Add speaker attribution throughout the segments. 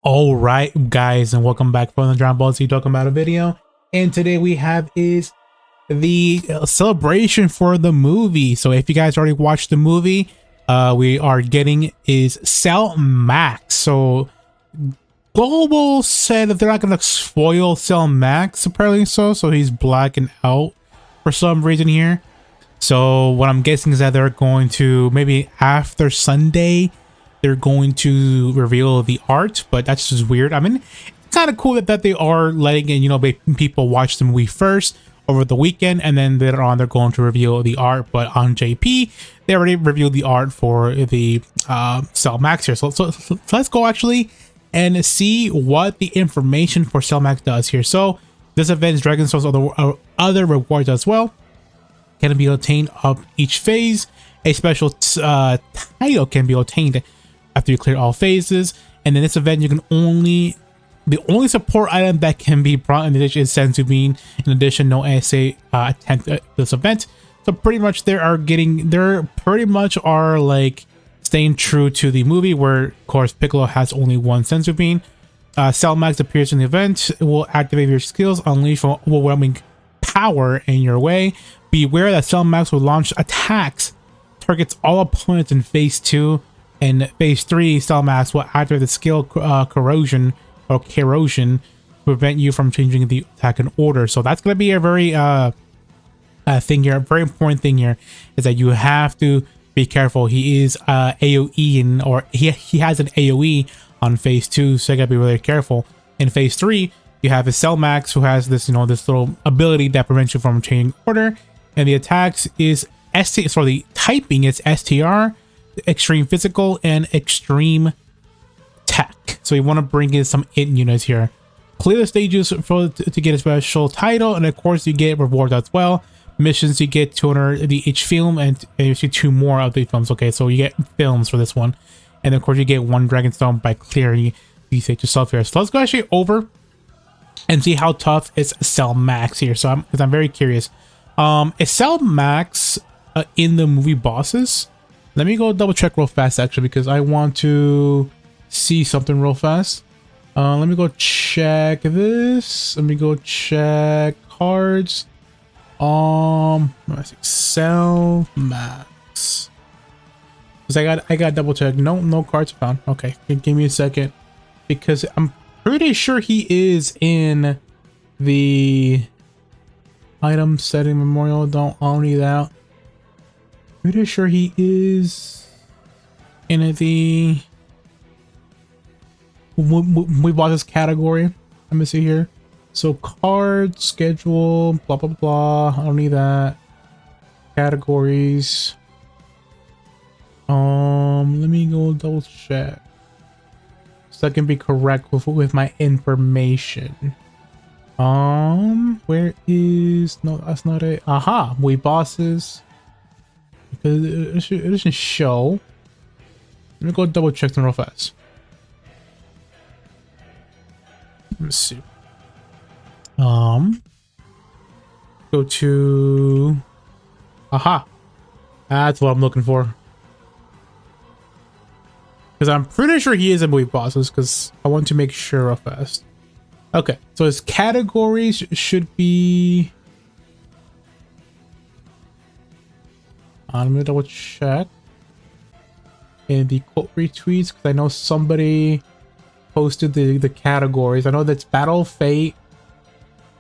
Speaker 1: All right, guys, and welcome back for the Dragon Ball Z talking about a video. And today we have is the celebration for the movie. So if you guys already watched the movie, we are getting is Cell Max. So Global said that they're not gonna spoil Cell Max, apparently so he's blacking out for some reason here. So what I'm guessing is that they're going to maybe after Sunday they're going to reveal the art, but that's just weird. I mean, it's kind of cool that they are letting people watch the movie first over the weekend, and then later on they're going to reveal the art. But on JP, they already revealed the art for the Cell Max here. So let's go actually and see what the information for Cell Max does here. So this event's Dragon Souls other rewards as well can be obtained up each phase. A special title can be obtained after you clear all phases, and in this event you can the only support item that can be brought in addition is Senzu Bean. In addition, no SA attempt at this event. So pretty much they're pretty much are like staying true to the movie, where of course Piccolo has only one Senzu Bean. Cell Max appears in the event. It will activate your skills, unleash overwhelming power in your way. Beware that Cell Max will launch attacks targets all opponents in phase 2. In phase 3, Cell Max will activate the skill corrosion to prevent you from changing the attack in order. So that's going to be a very thing here. A very important thing here is that you have to be careful. He is AoE or he has an AoE on phase 2, so you gotta be really careful. In phase 3, you have a Cell Max who has this this little ability that prevents you from changing order, and the attacks is the typing is STR, extreme physical, and extreme tech. So you want to bring in some int units here. Clear the stages to get a special title, and of course you get rewards as well. Missions, you get 200 the each film, and you see 2 more of the films. Okay, so you get films for this one, and of course you get 1 Dragon Stone by clearing these stages yourself here. So let's go actually over and see how tough is Cell Max here. So I'm very curious. Is Cell Max in the movie bosses? Let me go double check real fast actually, because I want to see something real fast. Let me go check this. Let me go check cards. Cell Max. Because I got double check. No cards found. Okay, give me a second, because I'm pretty sure he is in the item setting memorial. Don't need that. Pretty sure he is in the we bought this category. Let me see here. So card schedule, blah blah blah. I don't need that. Categories. Let me go double check so I can be correct with my information. Where is no? That's not it. Aha, we bosses. Because it doesn't show. Let me go double check them real fast. Let me see. Go to. Aha, that's what I'm looking for. Because I'm pretty sure he is in movie bosses. Because I want to make sure real fast. Okay, so his categories should be. Let me double check in the quote retweets, because I know somebody posted the categories. I know that's Battle Fate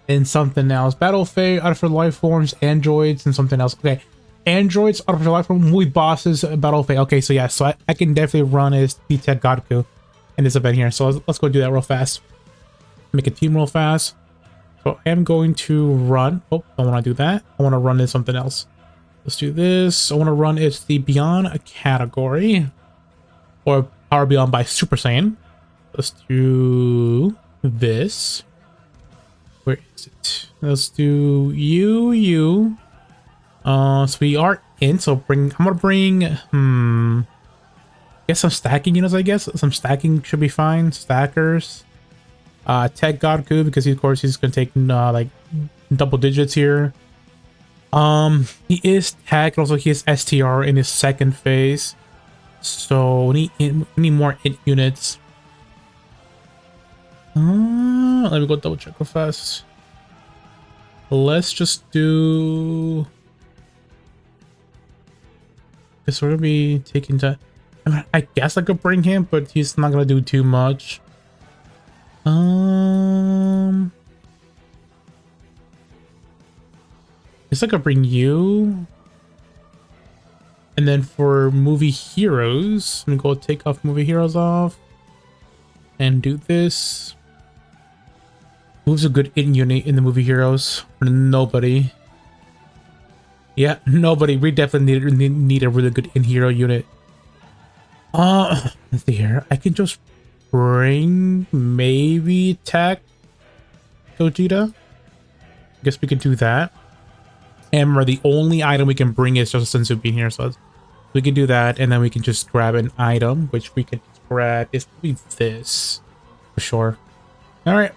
Speaker 1: and something else. Battle Fate, Out for Life Forms, Androids, and something else. Okay, Androids, Out for Life Forms, movie bosses, Battle Fate. Okay, so yeah, so I can definitely run as Ted Godku in this event here. So let's go do that real fast. Make a team real fast. So I am going to run. Oh, I want to do that. I want to run as something else. Let's do this. I want to run it's the Beyond a category, or Power Beyond by Super Saiyan. Let's do this. Where is it? Let's do you. So we are in. So I'm gonna bring. Guess some stacking units. I guess some stacking should be fine. Stackers. Tech Godku, because of course he's gonna take like double digits here. He is tech, also he is STR in his second phase, so we need more int units. Let me go double check real fast. Let's just do. Guess we're gonna be taking time. I mean, I guess I could bring him, but he's not gonna do too much. Guess I could bring you. And then for movie heroes, I'm gonna go take off movie heroes off and do this. Who's a good in unit in the movie heroes? Nobody. Yeah, nobody. We definitely need a really good in hero unit. Let's see here. I can just bring maybe Tech Gogeta. Guess we can do that. And the only item we can bring is just a Senzu bean here, so we can do that, and then we can just grab an item, which we can grab is probably this for sure. All right,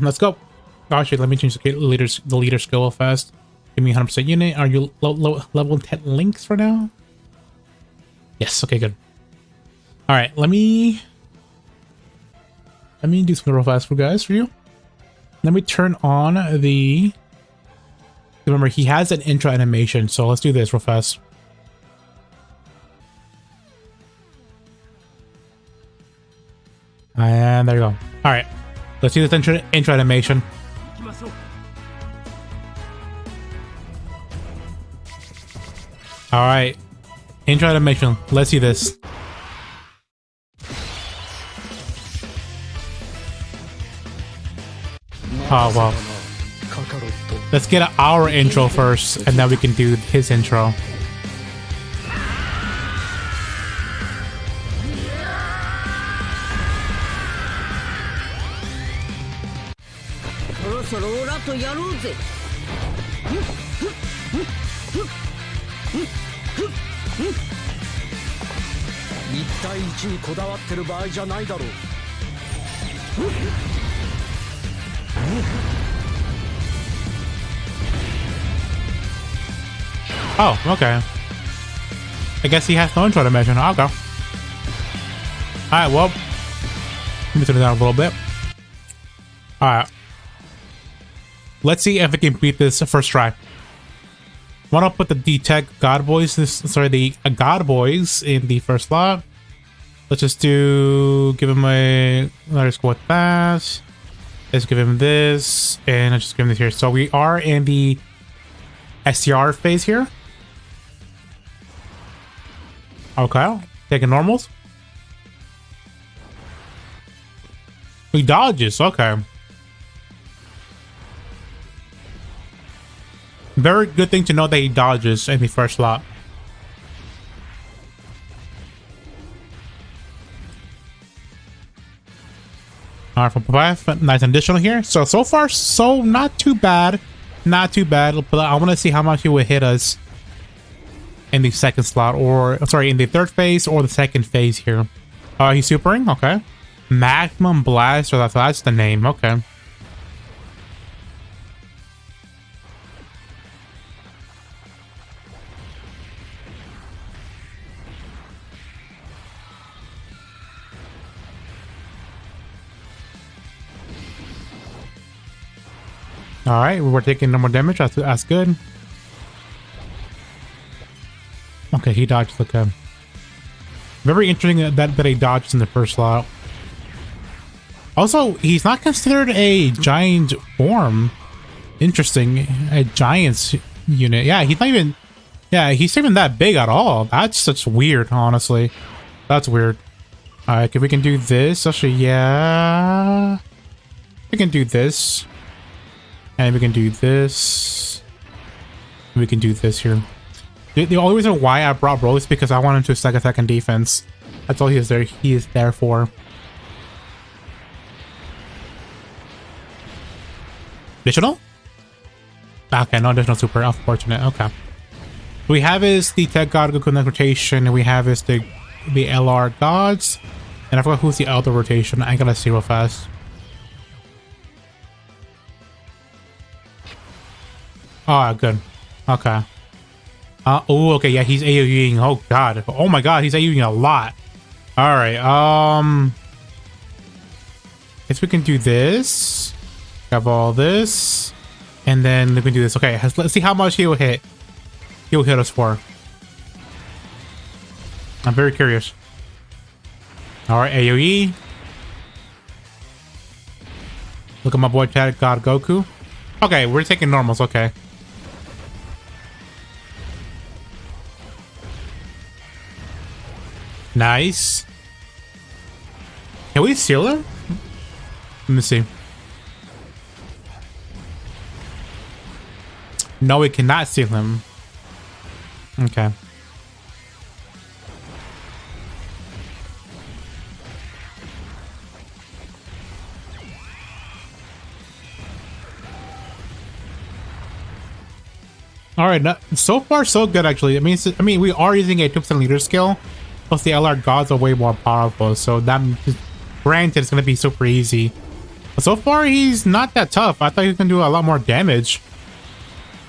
Speaker 1: let's go. Oh, actually, let me change the leader skill real fast. Give me 100% unit. Are you level 10 links for now? Yes. Okay, good. All right, let me do something real fast for you. Let me turn on the. Remember, he has an intro animation, so let's do this real fast. And there you go. All right, let's do this intro animation. All right, intro animation. Let's see this. Oh wow. Let's get our intro first, and then we can do his intro. Oh, okay. I guess he has no intro animation. I'll go. Alright, well. Let me turn it down a little bit. Alright. Let's see if we can beat this first try. Why not put the D-Tech God Boys, the God Boys in the first slot. Let's just give him a, let's go with that. Let's give him this, and let's just give him this here. So we are in the STR phase here. Okay, taking normals. He dodges, okay. Very good thing to know that he dodges in the first slot. Alright, for 5, nice additional here. So far, so not too bad. Not too bad, but I want to see how much he would hit us in the second slot, or sorry, in the third phase or the second phase here. He's supering, okay. Maximum Blaster, that's the name, okay. Alright, we're taking no more damage, that's good. Okay, he dodged, okay. Very interesting that he dodged in the first slot. Also, he's not considered a giant form. Interesting. A giant's unit. Yeah, he's not even... Yeah, he's not even that big at all. That's just weird, honestly. That's weird. Alright, if we can do this. Actually, yeah... We can do this. And we can do this. We can do this here. The only reason why I brought Bro is because I want him to stack attack and defense. That's all he is there for. Additional? Okay, no additional super. Unfortunate. Okay. We have is the Tech God Goku Next rotation, and we have is the LR Gods. And I forgot who's the other rotation. I gotta see real fast. Oh, good. Okay. Oh, okay, yeah, he's AoEing. Oh, God. Oh, my God, he's AoEing a lot. All right, Guess we can do this. Have all this. And then we can do this. Okay, let's see how much he'll hit. He'll hit us for. I'm very curious. Alright, AoE. Look at my boy chat, God Goku. Okay, we're taking normals, okay. Nice. Can we seal him? Let me see. No, we cannot seal him. Okay. All right, so far so good actually. I mean, we are using a 2% leader skill, plus the LR gods are way more powerful. So that, granted, it's gonna be super easy. But so far, he's not that tough. I thought he was gonna do a lot more damage.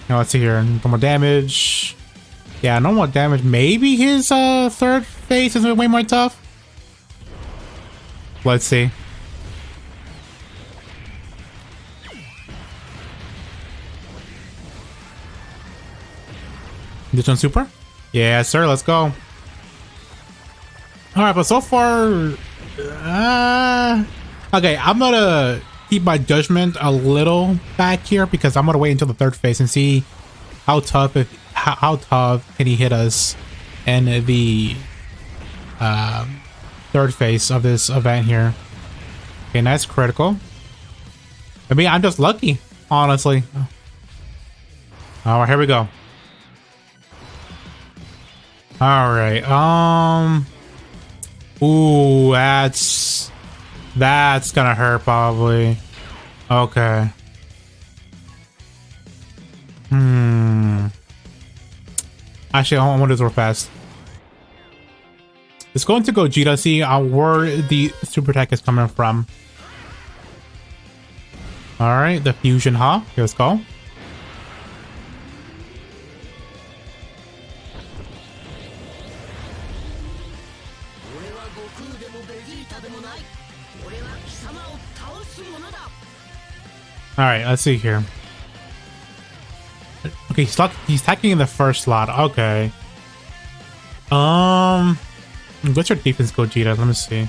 Speaker 1: Now let's see here, normal damage. Yeah, normal damage. Maybe his third phase is way more tough. Let's see. This one super? Yeah, sir. Let's go. All right, but so far, okay. I'm gonna keep my judgment a little back here because I'm gonna wait until the third phase and see how tough how tough can he hit us in the third phase of this event here. Okay, nice critical. I mean, I'm just lucky, honestly. All right, here we go. All right. Ooh, that's gonna hurt probably. Okay. Actually, I want to do this real fast. Let's go into Gogeta, see where the super attack is coming from. All right, the fusion, huh? Okay, let's go. All right, let's see here. Okay, he's attacking in the first slot. Okay. What's your defense, Gogeta? Let me see.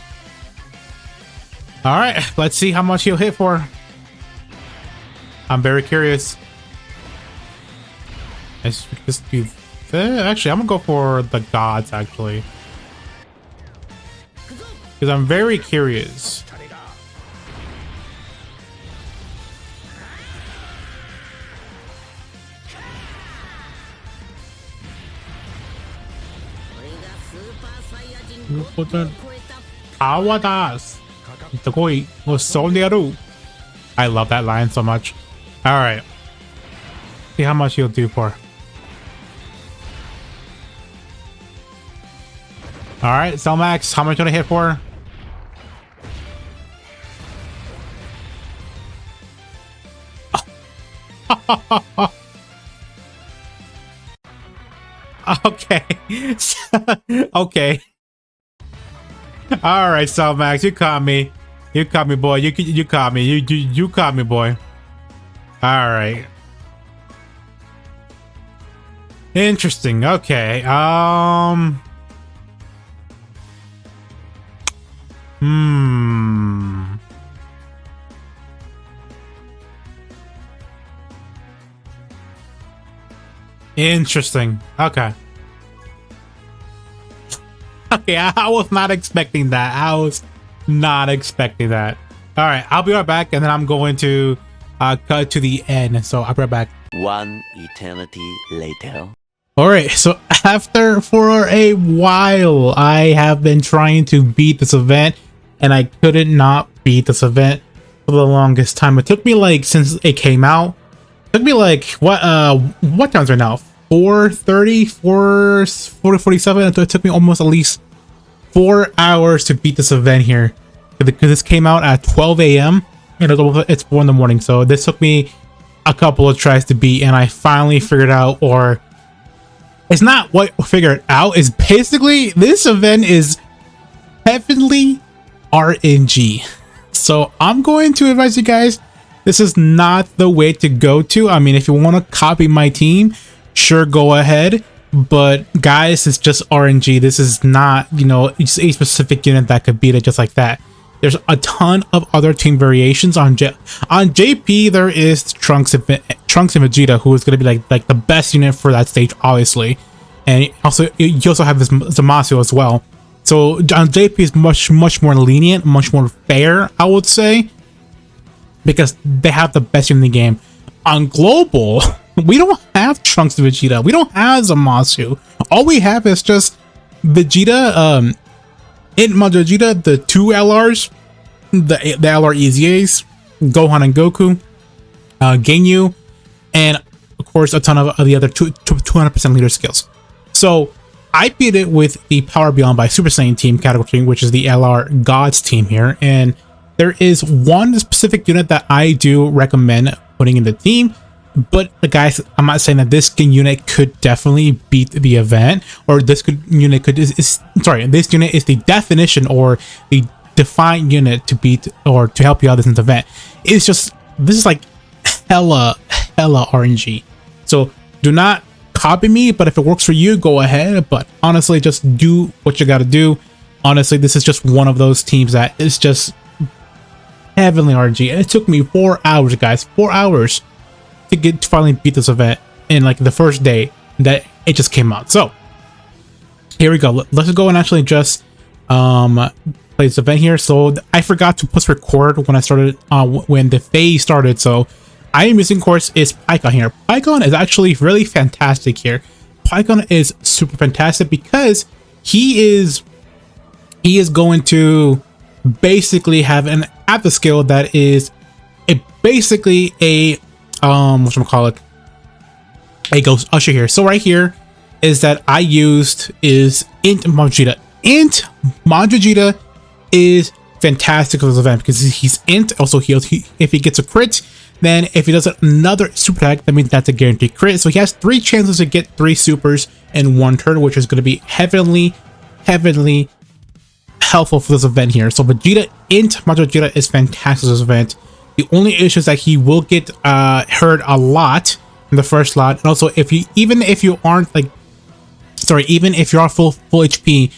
Speaker 1: All right, let's see how much he'll hit for. I'm very curious. Let's just do. Actually, I'm gonna go for the gods actually, because I'm very curious. I love that line so much. All right, see how much he'll do for. All right, Cellmax, how much gonna hit for? Okay. Okay. All right, Cellmax, you caught me. You caught me, boy. You caught me. You caught me, boy. All right. Interesting. Okay. Interesting. Okay. Okay, I was not expecting that. I was not expecting that. All right, I'll be right back, and then I'm going to cut to the end. So I'll be right back.
Speaker 2: One eternity later.
Speaker 1: All right, so for a while, I have been trying to beat this event, and I couldn't not beat this event for the longest time. It took me like since it came out. It took me like what times right now? 4:30, 4:47. It took me almost at least 4 hours to beat this event here, because this came out at 12 a.m. and it's 4 in the morning. So this took me a couple of tries to beat, and I finally figured out, or it's not what figured out, is basically this event is heavenly RNG. So I'm going to advise you guys, this is not the way to go to. I mean, if you want to copy my team, sure, go ahead. But guys, it's just RNG. This is not, you know, it's a specific unit that could beat it just like that. There's a ton of other team variations on JP. There is Trunks and Vegeta, who is going to be like the best unit for that stage, obviously. And also you also have this Zamasu as well. So on JP is much more lenient, much more fair, I would say, because they have the best unit in the game. On global, we don't have Trunks and Vegeta. We don't have Zamasu. All we have is just Vegeta, in Vegeta, the two LRs, the LR EZAs, Gohan and Goku, Ginyu, and of course a ton of the other 200% leader skills. So I beat it with the Power Beyond by Super Saiyan team category, which is the LR Gods team here. And there is one specific unit that I do recommend putting in the team. But guys, I'm not saying that this unit could definitely beat the event, or this unit this unit is the definition or the defined unit to beat or to help you out in this event. It's just, this is like hella RNG. So do not copy me, but if it works for you, go ahead. But honestly, just do what you got to do. Honestly, this is just one of those teams that is just heavenly RNG. And it took me 4 hours, guys, 4 hours to finally beat this event in like the first day that it just came out. So here we go. Let's go and actually just play this event here. So I forgot to push record when I started when the phase started. So I am using, of course, is Pycon here. Pycon is actually really fantastic here. Pycon is super fantastic because he is going to basically have an after skill that is basically a whatchamacallit, a Ghost Usher here. So right here is that I used is Int Vegeta. Int Vegeta is fantastic for this event because he's Int. Also, if he gets a crit, then if he does another super attack, that means that's a guaranteed crit. So he has 3 chances to get 3 supers in 1 turn, which is going to be heavenly helpful for this event here. So Vegeta, Int Vegeta is fantastic for this event. The only issue is that he will get hurt a lot in the first slot, and also even if you aren't even if you're full HP,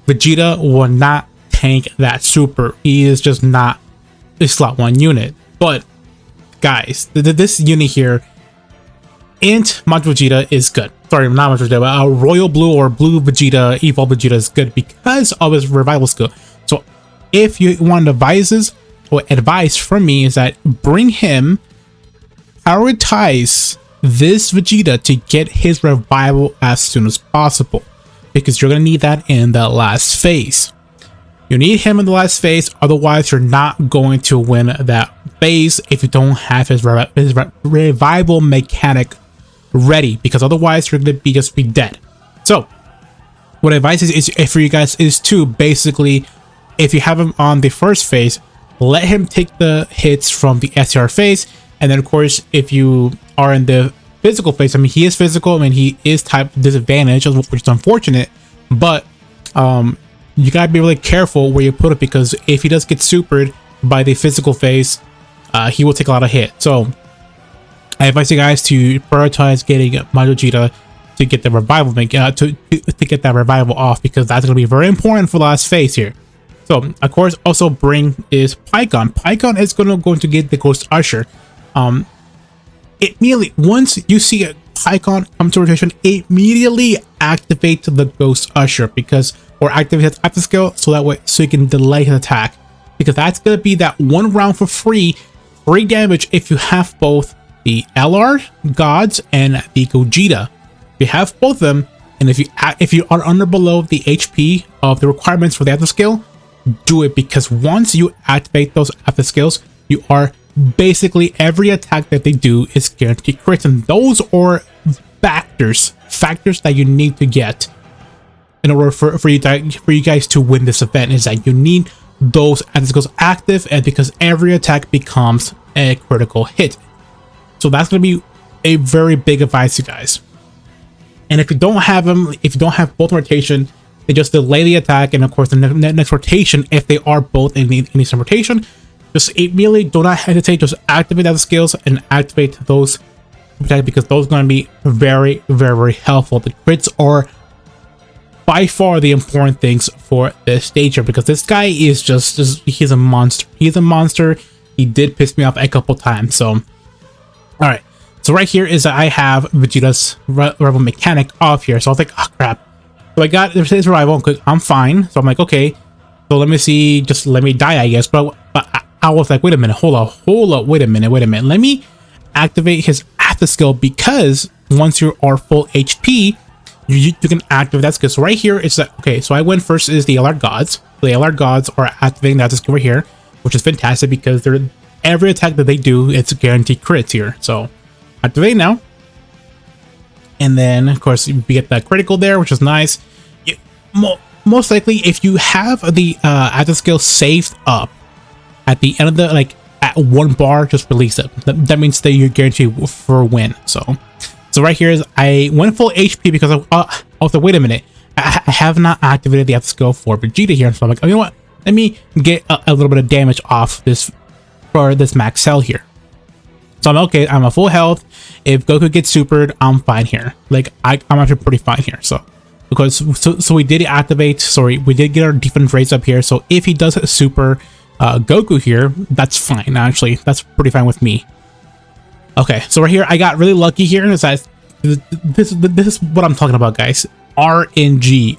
Speaker 1: Vegeta will not tank that super. He is just not a slot 1 unit. But guys, this unit here, Int Vegeta is good. Sorry, not Vegeta, but Royal Blue or Blue Vegeta, Evolved Vegeta is good because of his revival skill. So if you want advice from me, is that bring him, prioritize this Vegeta to get his revival as soon as possible, because you're going to need that in the last phase. You need him in the last phase, otherwise you're not going to win that phase if you don't have his revival mechanic ready, because otherwise you're going to just be dead. So what advice is for you guys is to basically, if you have him on the first phase, let him take the hits from the SR phase, and then of course if you are in the physical phase, I mean he is physical, I mean he is type disadvantage, which is unfortunate, but you gotta be really careful where you put it, because if he does get supered by the physical phase, he will take a lot of hit. So I advise you guys to prioritize getting Vegeta to get the revival to get that revival off, because that's going to be very important for the last phase here. So of course also bring is Pycon. Pycon is going to get the Ghost Usher. Immediately once you see a Pycon come to rotation, immediately activate the Ghost Usher, or activate his after skill, so that way you can delay his attack, because that's going to be that 1 round for free damage if you have both the LR Gods and the Gogeta. If you have both of them, and if you are under below the HP of the requirements for the after skill, do it, because once you activate those after skills, you are basically every attack that they do is guaranteed crits, and those are factors that you need to get in order for you guys to win this event, is that you need those after skills active, and because every attack becomes a critical hit. So that's going to be a very big advice, you guys. And if you don't have them, if you don't have both rotation, they just delay the attack, and of course the next rotation, if they are both in any rotation, just immediately do not hesitate. Just activate other skills and activate those protect, because those are going to be very, very helpful. The crits are by far the important things for this stage here, because this guy is just he's a monster. He's a monster. He did piss me off a couple times. So, all right. So right here is that I have Vegeta's Rebel Mechanic off here. So I was like, oh crap. So I got his survival. I'm fine. So I'm like, okay. So let me see. Just let me die, I guess. But I was like, wait a minute. Hold up. Wait a minute. Let me activate his after skill, because once you are full HP, you can activate that skill. So right here it's that. Okay, so I went first is the LR Gods. The LR Gods are activating that skill right here, which is fantastic because they're every attack that they do, it's guaranteed crits here. So activate now, and then of course we get that critical there, which is nice. Most likely, if you have the after skill saved up at the end of the at one bar, just release it. That means that you're guaranteed for a win. So right here is I went full HP because I was like, wait a minute, I have not activated the after skill for Vegeta here. So I'm like, oh, you know what? Let me get a little bit of damage off this for this max cell here. So I'm okay. I'm at full health. If Goku gets supered, I'm fine here. Like I'm actually pretty fine here. So because so we did activate. Sorry, we did get our defense raised up here. So if he does super Goku here, that's fine. Actually, that's pretty fine with me. Okay, so right here, I got really lucky here. Is that this is what I'm talking about, guys. RNG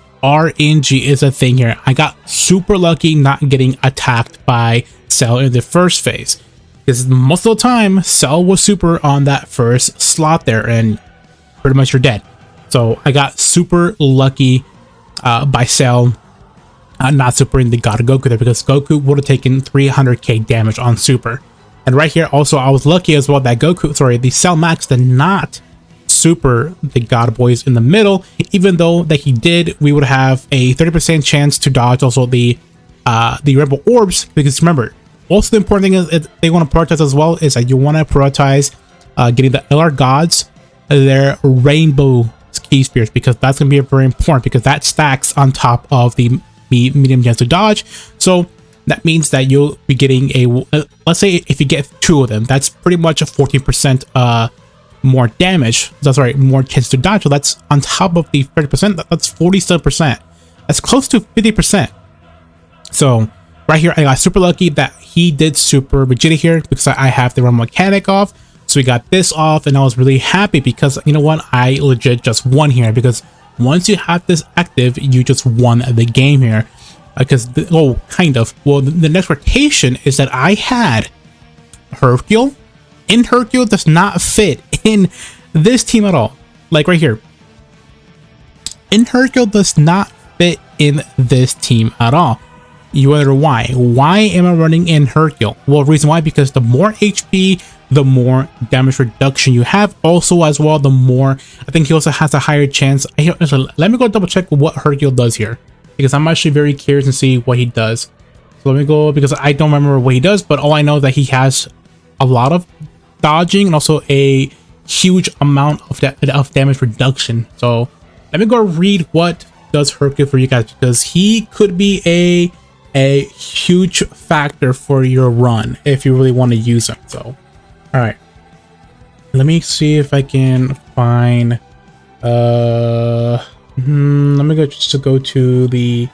Speaker 1: is a thing here. I got super lucky not getting attacked by Cell in the first phase, because most of the time Cell was super on that first slot there, and pretty much you're dead. So I got super lucky by Cell not supering the God of Goku there, because Goku would have taken 300k damage on super. And right here also I was lucky as well that the Cell Max did not super the God Boys in the middle. Even though that he did, we would have a 30% chance to dodge also the Rebel Orbs, because remember, also the important thing is they want to prioritize as well is that you want to prioritize getting the LR Gods their Rainbow Key Spears, because that's going to be very important, because that stacks on top of the medium chance to dodge. So that means that you'll be getting a let's say if you get 2 of them, that's pretty much a 14% more damage. That's right, more chance to dodge. So that's on top of the 30%. That's 47%. That's close to 50%. So right here, I got super lucky that he did super Vegeta here, because I have the Realm Mechanic off. So we got this off, and I was really happy because, you know what, I legit just won here, because once you have this active, you just won the game here. Because kind of. Well, the next rotation is that I had Hercule, and Hercule does not fit in this team at all. Like right here, and Hercule does not fit in this team at all. You wonder why? Why am I running in Hercule? Well, reason why, because the more HP, the more damage reduction you have. Also, as well, the more, I think he also has a higher chance. Let me go double check what Hercule does here, because I'm actually very curious to see what he does. So let me go, because I don't remember what he does, but all I know is that he has a lot of dodging and also a huge amount of damage reduction. So let me go read what does Hercule for you guys, because he could be a huge factor for your run if you really want to use him. So all right, let me see if I can find let me go to the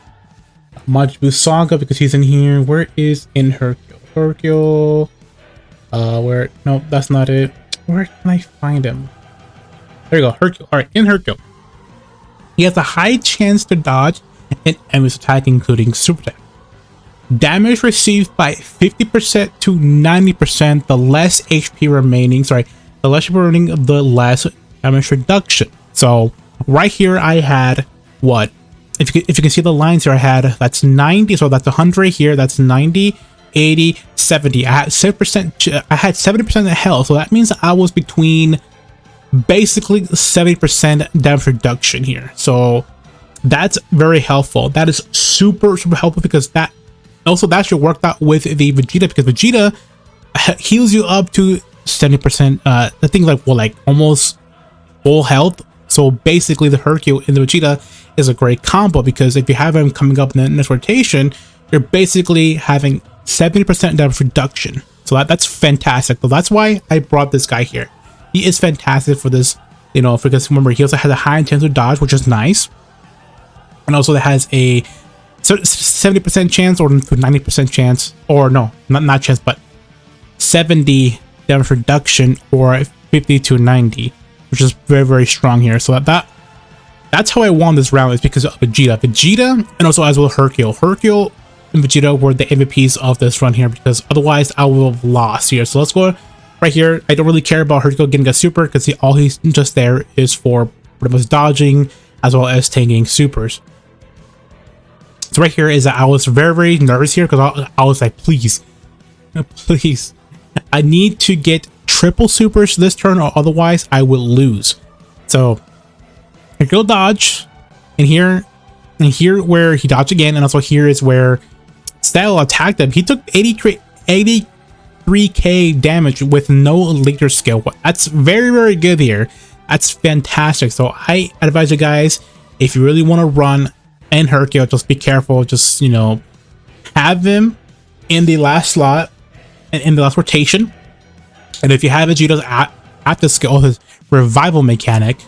Speaker 1: Majbu Saga, because he's in here. Where is in Hercule? Where? No, that's not it. Where can I find him? There you go, Hercule. All right, in Hercule, he has a high chance to dodge an enemy's attack, including super attack. Damage received by 50% to 90%. The less HP remaining, the less HP remaining, the less damage reduction. So right here, I had what? If you can see the lines here, I had that's 90. So that's 100 here. That's 90, 80, 70. I had 7%. I had 70% of health. So that means I was between basically 70% damage reduction here. So that's very helpful. That is super helpful, because that should work out with the Vegeta, because Vegeta heals you up to 70%. I think like almost full health. So basically the Hercule and the Vegeta is a great combo, because if you have him coming up in the next rotation, you're basically having 70% damage reduction. So that's fantastic. So that's why I brought this guy here. He is fantastic for this, you know, because remember, he also has a high chance to dodge, which is nice. And also that has a 70% chance or 90% chance, or no, not chance, but 70 damage reduction or 50 to 90, which is very strong here. So that's how I won this round, is because of Vegeta, and also as well Hercule and Vegeta were the MVPs of this run here, because otherwise I would have lost here. So let's go right here. I don't really care about Hercule getting a super, because all he's just there is for pretty much dodging as well as tanking supers. So right here is that I was very nervous here, because I was like, please, I need to get triple supers this turn, or otherwise I will lose. So Hercule dodge, and here where he dodged again, and also here is where Style attacked him. He took 83k damage with no leader skill. That's very good here. That's fantastic. So I advise you guys, if you really want to run and Hercule, just be careful. Just, you know, have him in the last slot and in the last rotation. And if you have Vegeta's at the skill, his revival mechanic,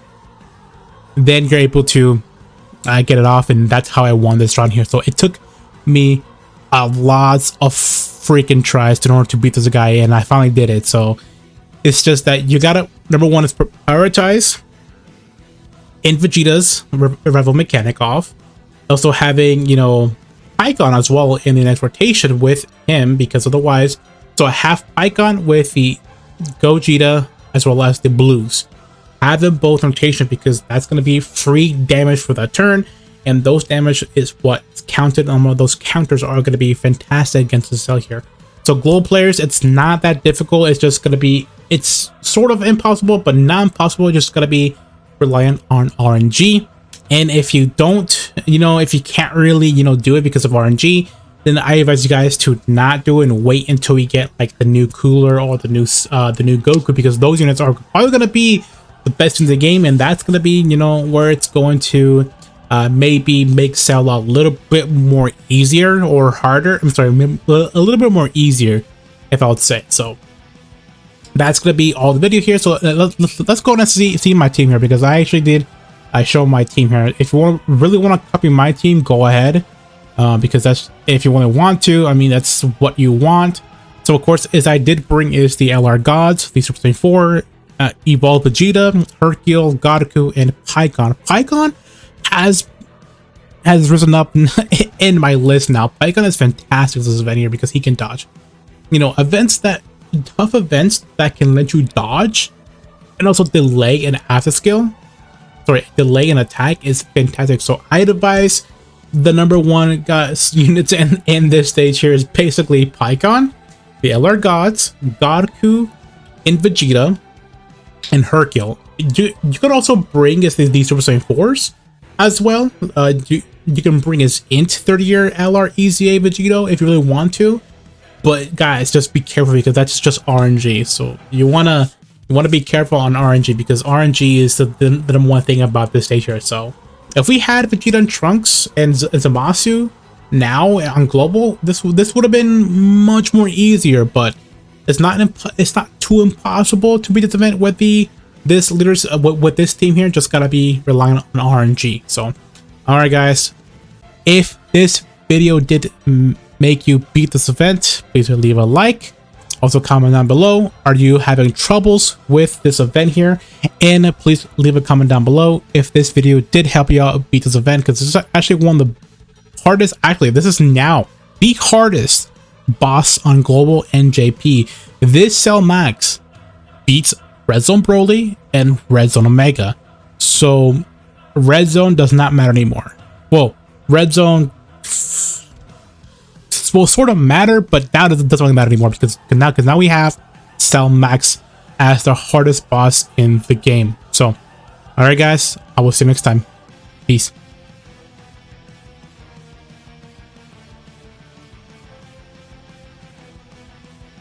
Speaker 1: then you're able to get it off, and that's how I won this round here. So it took me lots of freaking tries in order to beat this guy, and I finally did it. So it's just that you gotta, number one is prioritize in Vegeta's revival mechanic off. Also having, you know, Icon as well in the next rotation with him, because otherwise, so I have Icon with the Gogeta as well as the Blues. Have them both in rotation, because that's going to be free damage for that turn, and those damage is what's counted on. Those counters are going to be fantastic against the Cell here. So global players, it's not that difficult. It's just going to be, it's sort of impossible, but not impossible. Just going to be reliant on RNG. And if you don't, you know, if you can't really, you know, do it because of RNG, then I advise you guys to not do it and wait until we get like the new Cooler or the new Goku, because those units are probably going to be the best in the game, and that's going to be, you know, where it's going to maybe make Cell a little bit more easier or harder. I'm sorry, a little bit more easier, if I would say. So that's going to be all the video here. So let's go and see my team here, because I actually did show my team here. If you really want to copy my team, go ahead, because that's, if you want to, I mean, that's what you want. So of course, as I did bring is the LR Gods, the Super Saiyan 4, Evolved Vegeta, Hercule, Goku, and Pikkon. Pikkon has risen up in my list now. Pikkon is fantastic this event here, because he can dodge. You know, tough events that can let you dodge and also delay an after skill. Sorry, delay an attack is fantastic. So I advise the number one guys units in this stage here is basically Pikkon, the LR Gods, Goku, and Vegeta, and Hercule. You could also bring these Super Saiyan 4s as well. You can bring his Int 30-year LR EZA Vegeta if you really want to. But guys, just be careful, because that's just RNG. So you wanna be careful on RNG, because RNG is the number one thing about this stage here. So if we had Vegeta and Trunks and Zamasu now on global, this would have been much more easier. But it's not too impossible to beat this event with this team here. Just gotta be relying on RNG. So all right guys, if this video did make you beat this event, please leave a like. Also comment down below, are you having troubles with this event here? And please leave a comment down below if this video did help you out beat this event, because this is actually one of the hardest, actually this is now the hardest boss on global NJP. This Cell Max beats Red Zone Broly and Red Zone Omega. So Red Zone does not matter anymore. Well, Red Zone will sort of matter, but now it doesn't really matter anymore, because now we have Cell Max as the hardest boss in the game. So all right guys, I will see you next time. Peace.